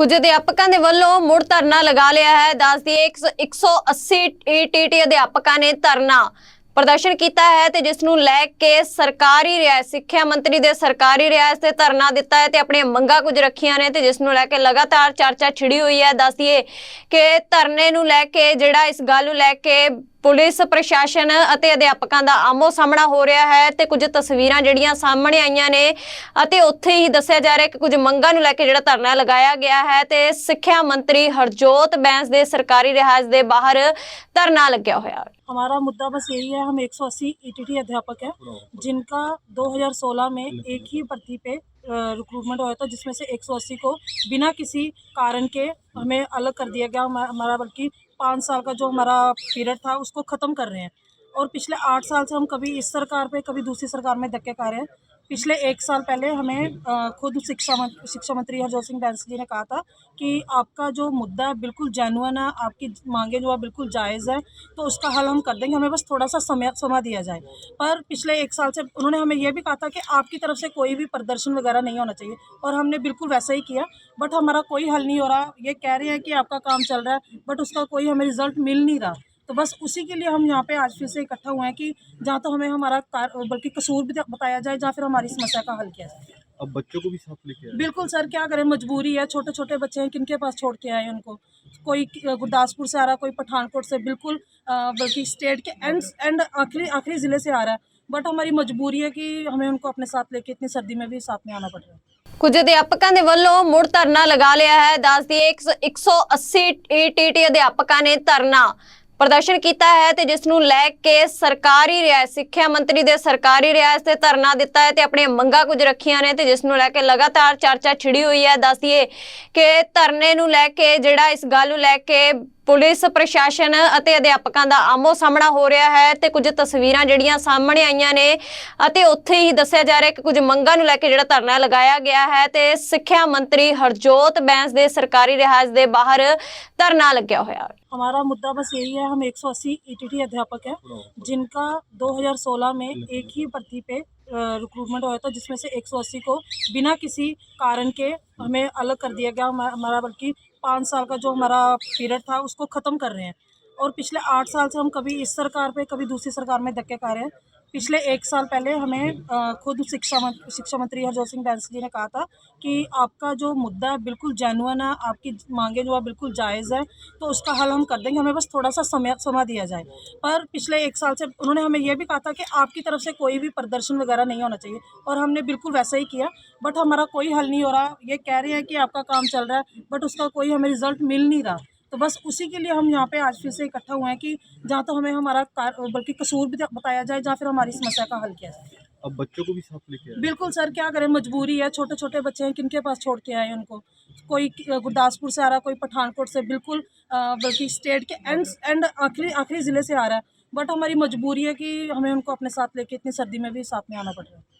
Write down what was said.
ਕੁਝ ਅਧਿਆਪਕਾਂ ਦੇ ਵੱਲੋਂ ਮੁੜ ਧਰਨਾ ਲਗਾ ਲਿਆ ਹੈ। ਦੱਸ ਦਈਏ 180 ਈਟੀਟੀ ਅਧਿਆਪਕਾਂ ਨੇ ਧਰਨਾ प्रदर्शन किया है ते जिस नूं लैके सरकारी रियायत सिक्ख्या मंत्री दे सरकारी रियायत से धरना दिता है ते अपनी मंगां कुछ रखियां ने ते जिस नूं लैके लगातार चर्चा छिड़ी हुई है। दस दिए कि धरने नूं लैके जिहड़ा इस गल नूं लैके पुलिस प्रशासन अते अध्यापकों का आमो सामना हो रहा है ते कुछ तस्वीरां जिहड़ियां सामने आईयां ने अते उत्थे ही दस्सिया जा रहा है कि कुछ मंगां नूं लैके जिहड़ा धरना लगाया गया है ते सिक्ख्या मंत्री हरजोत बैंस दे सरकारी रिहायश दे बाहर धरना लग्या होया। हमारा मुद्दा बस यही है, हम 180 ईटीटी अध्यापक हैं जिनका 2016 में एक ही भर्ती पे रिक्रूटमेंट हुआ था, जिसमें से 180 को बिना किसी कारण के हमें अलग कर दिया गया। हमारा बल्कि 5 साल का जो हमारा पीरियड था उसको ख़त्म कर रहे हैं। और पिछले 8 साल से हम कभी इस सरकार पे कभी दूसरी सरकार में धक्के खा रहे हैं। पिछले 1 साल पहले हमें खुद शिक्षा मंत्री हरजोत सिंह बैंस जी ने कहा था कि आपका जो मुद्दा है बिल्कुल जेन्युइन है, आपकी मांगे जो है बिल्कुल जायज़ है, तो उसका हल हम कर देंगे, हमें बस थोड़ा सा समय दिया जाए। पर पिछले 1 साल से उन्होंने हमें यह भी कहा था कि आपकी तरफ से कोई भी प्रदर्शन वगैरह नहीं होना चाहिए, और हमने बिल्कुल वैसा ही किया। बट हमारा कोई हल नहीं हो रहा। ये कह रहे हैं कि आपका काम चल रहा है, बट उसका कोई हमें रिजल्ट मिल नहीं रहा। तो बस उसी के लिए हम यहाँ पे आज फिर से इकट्ठा हुए हैं कि जहाँ तो हमें हमारा बल्कि कसूर भी बताया जाए, जहाँ फिर हमारी समस्या का हल किया जाए। अब बच्चों को भी साथ लेके आए? बिल्कुल सर, क्या करें, मजबूरी है। छोटे छोटे बच्चे हैं, किनके पास छोड़ के आए उनको? कोई गुरदासपुर से आ रहा है, कोई पठानकोट से, बिल्कुल बल्कि स्टेट के एंड आखिरी ज़िले से आ रहा है। बट हमारी मजबूरी है कि हमें उनको अपने साथ लेके इतनी सर्दी में भी साथ में आना पड़ रहा है। कुछ अध्यापकों के ਵੱਲੋਂ ਮੁੜ ਧਰਨਾ लगा लिया है। दस दिए 180 ईटीटी अध्यापकों ने धरना प्रदर्शन किया है ते जिस नूं लैके सरकारी रियायत सिक्ख्या मंत्री दे सरकारी रियायत से धरना दिता है ते अपनी मंगां कुछ रखियां ने ते जिस नूं लैके लगातार चर्चा छिड़ी हुई है। दस दिए कि धरने नूं लैके जिहड़ा इस गल नूं लैके पुलिस प्रशासन अते अध्यापकों का आमो सामना हो रहा है ते कुछ तस्वीरां जिहड़ियां सामने आईयां ने अते उत्थे ही दस्सिया जा रहा है कि कुछ मंगां नूं लैके जिहड़ा धरना लगाया गया है ते सिक्ख्या मंत्री हरजोत बैंस दे सरकारी रिहायश दे बाहर धरना लग्या होया। हमारा मुद्दा बस यही है, हम 180 ईटीटी अध्यापक हैं जिनका 2016 में एक ही भर्ती पे रिक्रूटमेंट हुआ था, जिसमें से 180 को बिना किसी कारण के हमें अलग कर दिया गया। हमारा बल्कि 5 साल का जो हमारा पीरियड था उसको ख़त्म कर रहे हैं। और पिछले 8 साल से हम कभी इस सरकार पे कभी दूसरी सरकार में धक्के खा रहे हैं। पिछले 1 साल पहले हमें खुद शिक्षा मंत्री हरजोत सिंह बैंस जी ने कहा था कि आपका जो मुद्दा है बिल्कुल जेन्युइन है, आपकी मांगे जो है बिल्कुल जायज़ है, तो उसका हल हम कर देंगे, हमें बस थोड़ा सा समय दिया जाए। पर पिछले 1 साल से उन्होंने हमें यह भी कहा था कि आपकी तरफ से कोई भी प्रदर्शन वगैरह नहीं होना चाहिए, और हमने बिल्कुल वैसा ही किया। बट हमारा कोई हल नहीं हो रहा। ये कह रहे हैं कि आपका काम चल रहा है, बट उसका कोई हमें रिजल्ट मिल नहीं रहा। तो बस उसी के लिए हम यहाँ पे आज फिर से इकट्ठा हुए हैं कि जहाँ तो हमें हमारा बल्कि कसूर भी बताया जाए, जहाँ फिर हमारी समस्या का हल किया जाए। अब बच्चों को भी साथ लेके आए? बिल्कुल सर, क्या करें, मजबूरी है। छोटे छोटे बच्चे हैं, किनके पास छोड़ के आए उनको? कोई गुरदासपुर से आ रहा है, कोई पठानकोट से, बिल्कुल बल्कि स्टेट के एंड आखिरी ज़िले से आ रहा है। बट हमारी मजबूरी है कि हमें उनको अपने साथ लेके इतनी सर्दी में भी साथ में आना पड़ रहा है।